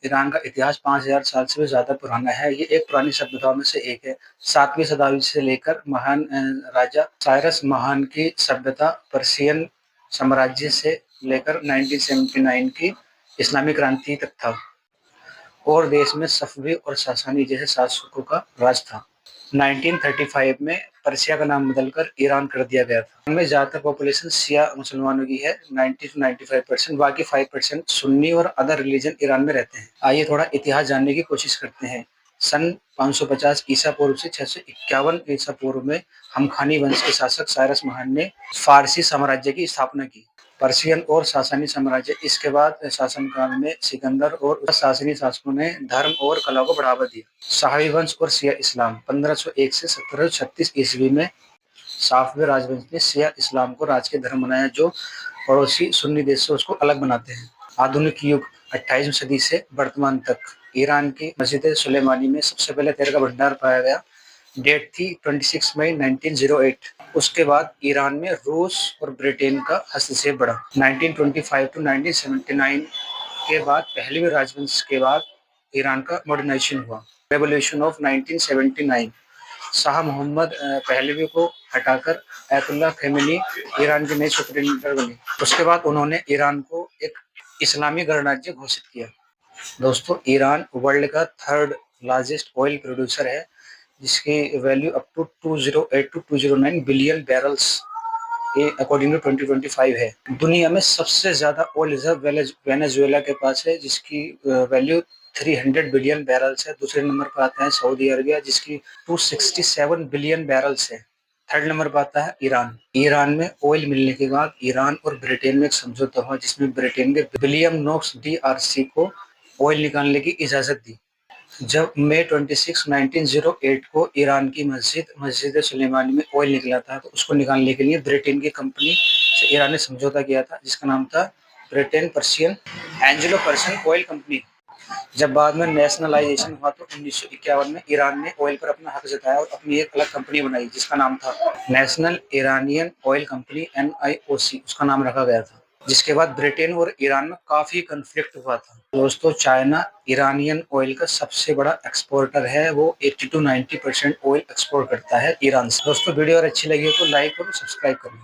Iran का इतिहास 5000 साल से भी ज़्यादा पुराना है। ये एक पुरानी सभ्यताओं में से एक है। 7वीं शताब्दी से लेकर महान राजा साइरस महान की सभ्यता पर्शियन साम्राज्य से लेकर 1979 की इस्लामी क्रांति तक था और देश में सफवी और सासानी जैसे शासकों का राज था। 1935 में पर्शिया का नाम बदलकर ईरान कर दिया गया था। इनमें ज़्यादातर पॉपुलेशन शिया मुसलमानों की है, 90 to 95%। बाकी 5% सुन्नी और अदर रिलीजन ईरान में रहते हैं। आइए थोड़ा इतिहास जानने की कोशिश करते हैं। सन 550 ईसा पूर्व से 651 ईसा पूर्व में हमखानी वंश के शासक साइरस महान ने फारसी साम्राज्य की स्थापना की। पर्शियन और सासानी साम्राज्य। इसके बाद शासनकाल में सिकंदर और सासनी शासकों ने धर्म और कला को बढ़ावा दिया। शाही वंश और शिया इस्लाम। 1501 से 1736 ईस्वी में साफवी राजवंश ने शिया इस्लाम को राज के धर्म बनाया, जो पड़ोसी सुन्नी देश से उसको अलग बनाते हैं। आधुनिक युग 28वीं सदी से वर्तमान तक ईरान की मस्जिद सुलेमानी में सबसे पहले तेल का भंडार पाया गया। डेट थी 26 मई 1908। उसके बाद ईरान में रूस और ब्रिटेन का हस्तक्षेप बढ़ा। 1925 टू 1979 के बाद पहले राजवंश के बाद ईरान का मॉडर्नाइजेशन हुआ। Revolution of 1979। Shah Mohammad Pahlavi को हटाकर अयतुल्ला खमेनी ईरान के नए सुप्रीम लीडर बने। उसके बाद उन्होंने ईरान को एक इस्लामी गणराज्य घोषित किया। दोस्तों, ईरान वर्ल्ड का 3rd लार्जेस्ट ऑयल प्रोड्यूसर है, जिसकी value up to 208 to 209 billion barrels according to 2025 है। दुनिया में सबसे ज्यादा ऑयल रिजर्व वेनेजुएला के पास है, जिसकी वैल्यू 300 बिलियन बैरल्स है। दूसरे नंबर पर आता है सऊदी अरबिया, जिसकी 267 बिलियन बैरल्स है। 3rd नंबर पर आता है ईरान। ईरान में ऑयल मिलने के बाद ईरान और ब्रिटेन में एक समझौता हुआ, जिसमें ब्रिटेन के विलियम नोक्स DRC को ऑयल निकालने की इजाजत दी। जब मई 26, 1908 को ईरान की मस्जिद सुलेमानी में ऑयल निकला था, तो उसको निकालने के लिए ब्रिटेन की कंपनी से ईरान ने समझौता किया था, जिसका नाम था Britain Persian Anglo Persian oil company. जब बाद में नेशनलाइजेशन हुआ तो 1951 में ईरान ने ऑयल पर अपना हक जताया और अपनी एक अलग कंपनी बनाई, जिसका नाम था national Iranian oil company NIOC। उसका नाम रखा गया था। जिसके बाद ब्रिटेन और ईरान में काफी कन्फ्लिक्ट हुआ था। दोस्तों, चाइना ईरानियन ऑयल का सबसे बड़ा एक्सपोर्टर है। वो 80 to 90% ऑयल एक्सपोर्ट करता है ईरान से। दोस्तों, वीडियो अगर अच्छी लगी हो तो लाइक और सब्सक्राइब करें।